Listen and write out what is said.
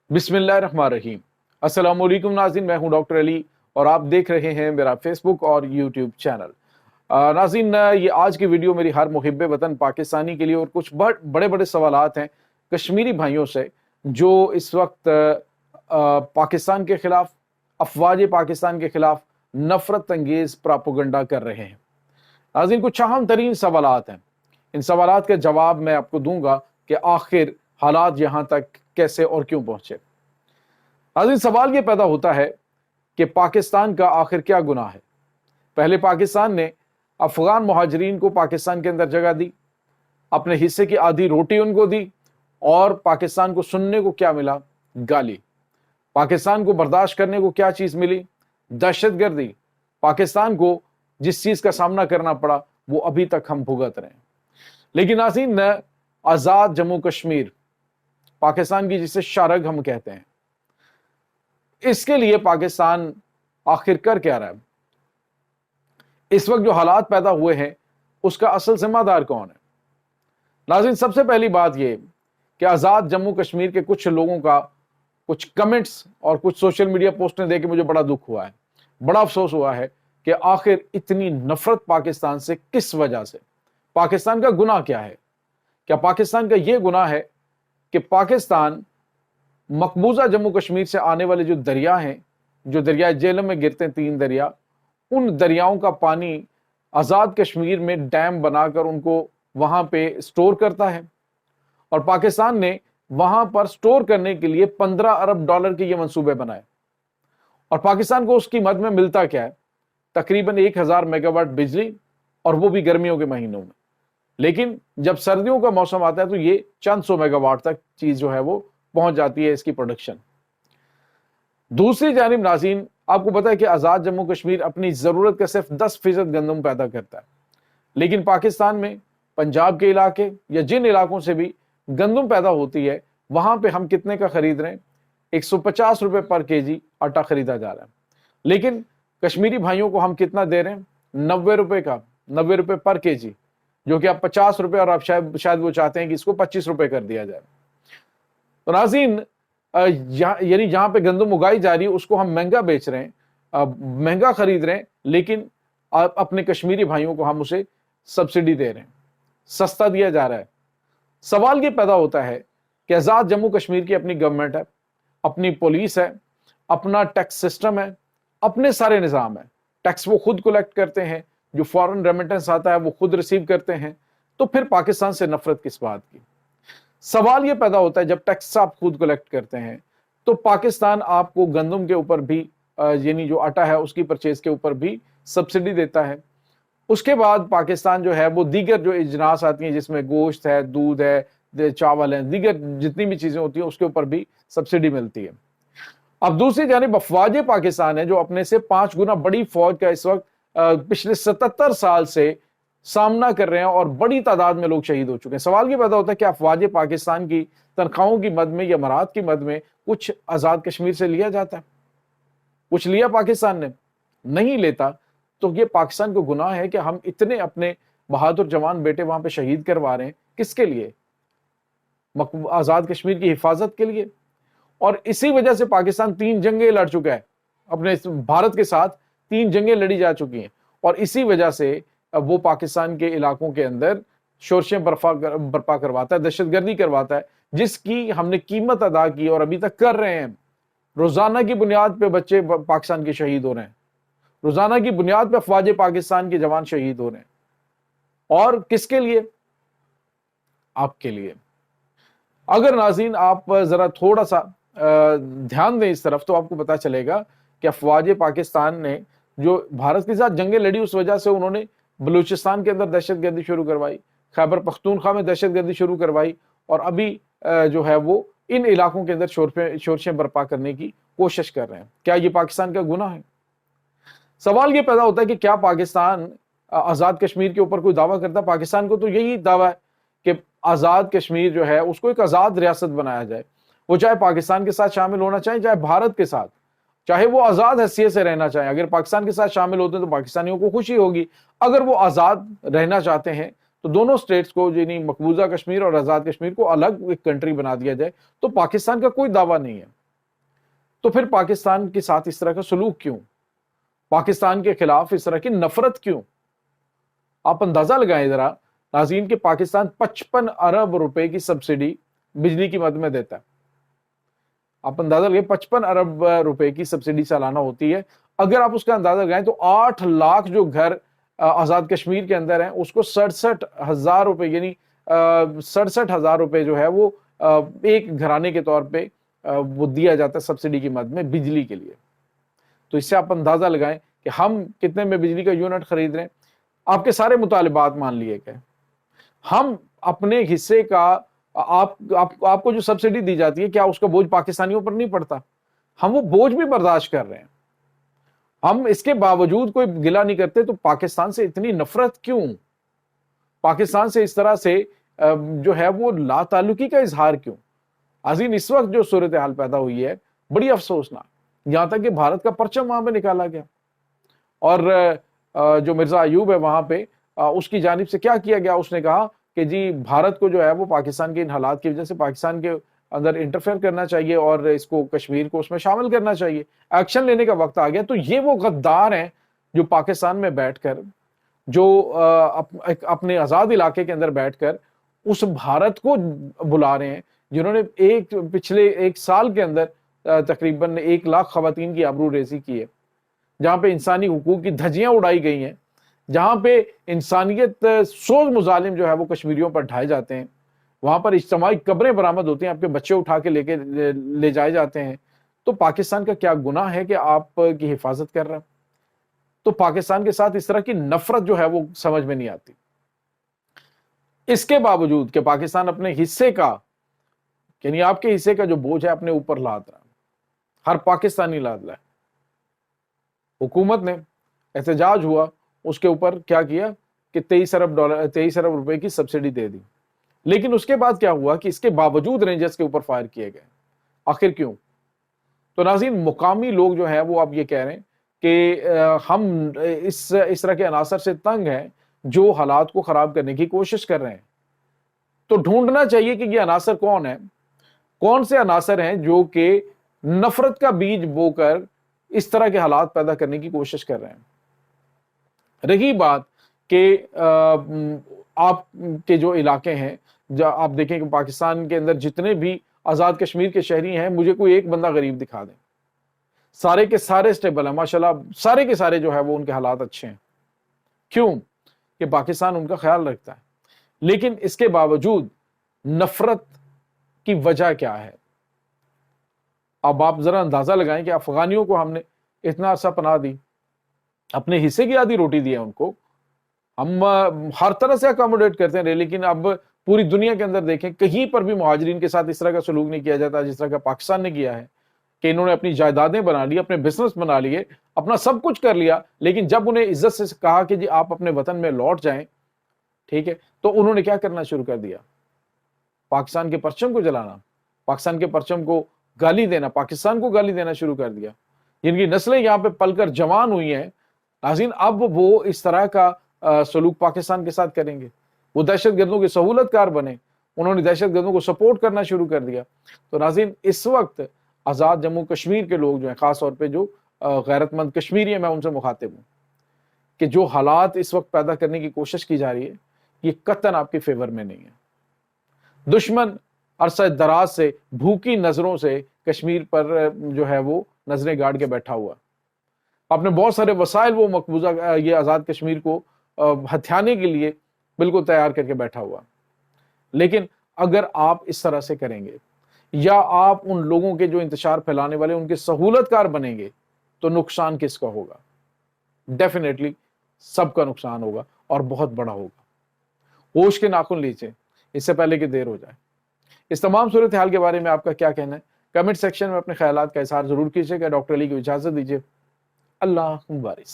बिस्मिल्लाहिर्रहमानिर्रहीम। अस्सलाम वालेकुम नाज़रीन, मैं हूं डॉक्टर अली और आप देख रहे हैं मेरा फेसबुक और यूट्यूब चैनल। नाज़रीन, ये आज की वीडियो मेरी हर मुहिब्बे वतन पाकिस्तानी के लिए और कुछ बड़े बड़े सवालात हैं कश्मीरी भाइयों से जो इस वक्त पाकिस्तान के खिलाफ, अफवाज पाकिस्तान के खिलाफ नफरत अंगेज प्रापोगंडा कर रहे हैं। नाज़रीन, कुछ अहम तरीन सवालात हैं। इन सवालात के जवाब मैं आपको दूंगा कि आखिर हालात यहाँ तक कैसे और क्यों पहुंचे। नाज़रीन, सवाल ये पैदा होता है कि पाकिस्तान का आखिर क्या गुनाह है। पहले पाकिस्तान ने अफगान मुहाजिरीन को पाकिस्तान के अंदर जगह दी, अपने हिस्से की आधी रोटी उनको दी और पाकिस्तान को सुनने को क्या मिला? गाली। पाकिस्तान को बर्दाश्त करने को क्या चीज मिली? दहशतगर्दी। पाकिस्तान को जिस चीज का सामना करना पड़ा वो अभी तक हम भुगत रहे हैं। लेकिन नाज़रीन, आजाद जम्मू कश्मीर, पाकिस्तान की जिसे शारग हम कहते हैं, इसके लिए पाकिस्तान आखिर कर क्या रहा है? इस वक्त जो हालात पैदा हुए हैं उसका असल जिम्मेदार कौन है? नाज़रीन, सबसे पहली बात यह कि आजाद जम्मू कश्मीर के कुछ लोगों का कुछ कमेंट्स और कुछ सोशल मीडिया पोस्टें देख के मुझे बड़ा दुख हुआ है, बड़ा अफसोस हुआ है कि आखिर इतनी नफरत पाकिस्तान से किस वजह से? पाकिस्तान का गुनाह क्या है? क्या पाकिस्तान का यह गुनाह है कि पाकिस्तान मकबूजा जम्मू कश्मीर से आने वाले जो दरिया हैं, जो दरियाए जेहलम में गिरते हैं 3 दरिया, उन दरियाओं का पानी आज़ाद कश्मीर में डैम बनाकर उनको वहां पे स्टोर करता है और पाकिस्तान ने वहां पर स्टोर करने के लिए 15 अरब डॉलर के ये मंसूबे बनाए और पाकिस्तान को उसकी मद में मिलता क्या है? तकरीबन 1000 मेगावाट बिजली, और वो भी गर्मियों के महीनों में। लेकिन जब सर्दियों का मौसम आता है तो ये चंद सौ मेगावाट तक चीज जो है वो पहुंच जाती है, इसकी प्रोडक्शन। दूसरी जानिब नाज़रीन, आपको पता है कि आजाद जम्मू कश्मीर अपनी जरूरत का सिर्फ 10% गंदम पैदा करता है, लेकिन पाकिस्तान में पंजाब के इलाके या जिन इलाकों से भी गंदम पैदा होती है वहां पे हम कितने का खरीद रहे हैं? 150 रुपए पर केजी आटा खरीदा जा रहा है, लेकिन कश्मीरी भाइयों को हम कितना दे रहे हैं? 90 रुपए का, 90 रुपए पर केजी, जो कि आप 50 रुपए, और आप शायद वो चाहते हैं कि इसको 25 रुपए कर दिया जाए। तो नाज़रीन, यानी जहां पे गंदम उगाई जा रही है उसको हम महंगा बेच रहे हैं, महंगा खरीद रहे हैं, लेकिन अपने कश्मीरी भाइयों को हम उसे सब्सिडी दे रहे हैं, सस्ता दिया जा रहा है। सवाल ये पैदा होता है कि आजाद जम्मू कश्मीर की अपनी गवर्नमेंट है, अपनी पुलिस है, अपना टैक्स सिस्टम है, अपने सारे निज़ाम है। टैक्स वो खुद कलेक्ट करते हैं, जो फॉरेन रेमिटेंस आता है वो खुद रिसीव करते हैं, तो फिर पाकिस्तान से नफरत किस बात की? सवाल यह पैदा होता है, जब टैक्स आप खुद कलेक्ट करते हैं तो पाकिस्तान आपको गंदम के ऊपर भी, यानी जो आटा है उसकी परचेज के ऊपर भी सब्सिडी देता है। उसके बाद पाकिस्तान जो है वो दीगर जो इजनास आती हैं जिसमें गोश्त है, दूध है, चावल है, दीगर जितनी भी चीजें होती हैं उसके ऊपर भी सब्सिडी मिलती है। अब दूसरी जानिब अफवाज पाकिस्तान है जो अपने से 5 गुना बड़ी फौज का इस वक्त पिछले 77 साल से सामना कर रहे हैं और बड़ी तादाद में लोग शहीद हो चुके हैं। सवाल ये पैदा होता है कि अफवाज पाकिस्तान की तनख्वाहों की मद में या मराद की मद में कुछ आजाद कश्मीर से लिया जाता है? कुछ लिया पाकिस्तान ने? नहीं लेता। तो ये पाकिस्तान को गुनाह है कि हम इतने अपने बहादुर जवान बेटे वहां पे शहीद करवा रहे हैं, किसके लिए? आजाद कश्मीर की हिफाजत के लिए। और इसी वजह से पाकिस्तान 3 जंगें लड़ चुका है, अपने भारत के साथ 3 जंगें लड़ी जा चुकी हैं, और इसी वजह से वो पाकिस्तान के इलाकों के अंदर शोरशें बर्पा करवाता है, दहशतगर्दी करवाता है, जिसकी हमने कीमत अदा की और अभी तक कर रहे हैं। रोजाना की बुनियाद पे बच्चे पाकिस्तान के शहीद हो रहे हैं, रोजाना की बुनियाद पे अफवाज पाकिस्तान के जवान शहीद हो रहे हैं, और किसके लिए? आपके लिए। अगर नाज़रीन आप जरा थोड़ा सा ध्यान दें इस तरफ तो आपको पता चलेगा कि अफवाज पाकिस्तान ने जो भारत के साथ जंगें लड़ी उस वजह से उन्होंने बलूचिस्तान के अंदर दहशतगर्दी शुरू करवाई, खैबर पख्तूनख्वा में दहशतगर्दी शुरू करवाई, और अभी जो है वो इन इलाकों के अंदर शोरशें बर्पा करने की कोशिश कर रहे हैं। क्या ये पाकिस्तान का गुनाह है? सवाल ये पैदा होता है कि क्या पाकिस्तान आजाद कश्मीर के ऊपर कोई दावा करता है? पाकिस्तान को तो यही दावा है कि आजाद कश्मीर जो है उसको एक आजाद रियासत बनाया जाए, वो चाहे पाकिस्तान के साथ शामिल होना चाहे, चाहे भारत के साथ, चाहे वो आजाद हैसियत से रहना चाहे। अगर पाकिस्तान के साथ शामिल होते हैं तो पाकिस्तानियों को खुशी होगी। अगर वो आजाद रहना चाहते हैं तो दोनों स्टेट्स को, यानी मकबूजा कश्मीर और आजाद कश्मीर को, अलग एक कंट्री बना दिया जाए, तो पाकिस्तान का कोई दावा नहीं है। तो फिर पाकिस्तान के साथ इस तरह का सलूक क्यों, पाकिस्तान के खिलाफ इस तरह की नफरत क्यों? आप अंदाजा लगाएं जरा नाज़रीन कि पाकिस्तान 55 अरब रुपए की सब्सिडी बिजली की मद में देता है। आप अंदाजा लगाएं 55 अरब रुपए की सब्सिडी सालाना होती है। अगर आप उसका अंदाजा लगाएं तो 8 लाख जो घर आजाद कश्मीर के अंदर हैं उसको 67,000 रुपए यानी 67,000 रुपए जो है वो एक घराने के तौर पे वो दिया जाता है सब्सिडी की मद में बिजली के लिए। तो इससे आप अंदाजा लगाएं कि हम कितने में बिजली का यूनिट खरीद रहे हैं। आपके सारे मुतालिबात मान लिए गए, हम अपने हिस्से का आपको जो सब्सिडी दी जाती है क्या उसका बोझ पाकिस्तानियों पर नहीं पड़ता? हम वो बोझ भी बर्दाश्त कर रहे हैं, हम इसके बावजूद कोई गिला नहीं करते। तो पाकिस्तान से इतनी नफरत क्यों, पाकिस्तान से इस तरह से जो है वो लाताल्लुकी का इजहार क्यों? आज़ीन, इस वक्त जो सूरत हाल पैदा हुई है बड़ी अफसोसनाक, यहां तक कि भारत का परचम वहां पे निकाला गया और जो मिर्जा अयूब है वहां पे उसकी जानिब से क्या किया गया, उसने कहा कि जी भारत को जो है वो पाकिस्तान के इन हालात की वजह से पाकिस्तान के अंदर इंटरफेयर करना चाहिए और इसको कश्मीर को उसमें शामिल करना चाहिए, एक्शन लेने का वक्त आ गया। तो ये वो गद्दार हैं जो पाकिस्तान में बैठकर जो अपने आजाद इलाके के अंदर बैठकर उस भारत को बुला रहे हैं जिन्होंने पिछले एक साल के अंदर तकरीबन 1 लाख खवातीन की आबरू रेजी की है, जहां पे इंसानी हुकूक की धज्जियां उड़ाई गई हैं, जहां पे इंसानियत सोज मुजालिम जो है वो कश्मीरियों पर ढाए जाते हैं, वहां पर इज्तिमाई कब्रें बरामद होती हैं, आपके बच्चे उठा के ले जाए जाते हैं। तो पाकिस्तान का क्या गुनाह है कि आपकी हिफाजत कर रहा है? तो पाकिस्तान के साथ इस तरह की नफरत जो है वो समझ में नहीं आती। इसके बावजूद कि पाकिस्तान अपने हिस्से का यानी आपके हिस्से का जो बोझ है अपने ऊपर लाद रहा है, हर पाकिस्तानी लाद रहा है। हुकूमत ने एहतजाज हुआ, उसके ऊपर क्या किया कि 23 अरब रुपए की सब्सिडी दे दी, लेकिन उसके बाद क्या हुआ कि इसके बावजूद रेंजर्स के ऊपर फायर किए गए। आखिर क्यों? तो नाज़रीन, मुकामी लोग जो है वो अब ये कह रहे हैं कि हम इस तरह के अनासर से तंग हैं जो हालात को खराब करने की कोशिश कर रहे हैं। तो ढूंढना चाहिए कि ये अनासर कौन है, कौन से अनासर हैं जो कि नफरत का बीज बोकर इस तरह के हालात पैदा करने की कोशिश कर रहे हैं। रही बात कि आपके जो इलाके हैं, जहाँ आप देखें कि पाकिस्तान के अंदर जितने भी आज़ाद कश्मीर के शहरी हैं, मुझे कोई एक बंदा गरीब दिखा दें, सारे के सारे स्टेबल हैं माशाल्लाह, सारे के सारे जो है वो उनके हालात अच्छे हैं। क्यों? कि पाकिस्तान उनका ख्याल रखता है। लेकिन इसके बावजूद नफरत की वजह क्या है? अब आप जरा अंदाजा लगाएं कि अफगानियों को हमने इतना अरसा पनाह दी, अपने हिस्से की आधी रोटी दी है उनको, हम हर तरह से अकोमोडेट करते हैं, लेकिन अब पूरी दुनिया के अंदर देखें कहीं पर भी मुहाजिरीन के साथ इस तरह का सलूक नहीं किया जाता जिस तरह का पाकिस्तान ने किया है कि इन्होंने अपनी जायदादें बना ली, अपने बिजनेस बना लिए, अपना सब कुछ कर लिया, लेकिन जब उन्हें इज्जत से कहा कि जी आप अपने वतन में लौट जाएं, ठीक है, तो उन्होंने क्या करना शुरू कर दिया? पाकिस्तान के परचम को जलाना, पाकिस्तान के परचम को गाली देना, पाकिस्तान को गाली देना शुरू कर दिया। जिनकी नस्लें यहाँ पे पलकर जवान हुई हैं नाज़रीन, अब वो इस तरह का सलूक पाकिस्तान के साथ करेंगे, वो दहशतगर्दों के सहूलतकार बने, उन्होंने दहशतगर्दों को सपोर्ट करना शुरू कर दिया। तो नाज़रीन, इस वक्त आज़ाद जम्मू कश्मीर के लोग जो हैं, खास तौर पे जो गैरतमंद कश्मीरी हैं, मैं उनसे मुखातिब हूँ कि जो हालात इस वक्त पैदा करने की कोशिश की जा रही है ये कतन आपके फेवर में नहीं है। दुश्मन अरसा दराज से भूखी नजरों से कश्मीर पर जो है वो नजरें गाड़ के बैठा हुआ, अपने बहुत सारे वसाइल वो मकबूजा ये आज़ाद कश्मीर को हथियाने के लिए बिल्कुल तैयार करके बैठा हुआ। लेकिन अगर आप इस तरह से करेंगे या आप उन लोगों के जो इंतशार फैलाने वाले उनके सहूलतकार बनेंगे तो नुकसान किसका होगा? डेफिनेटली सबका नुकसान होगा और बहुत बड़ा होगा। होश के नाखून लीजिए इससे पहले कि देर हो जाए। इस तमाम सूरत हाल के बारे में आपका क्या कहना है? कमेंट सेक्शन में अपने ख्यालात का इजहार जरूर कीजिएगा। डॉक्टर अली को इजाजत दीजिए। अल्लाह मुबारिक।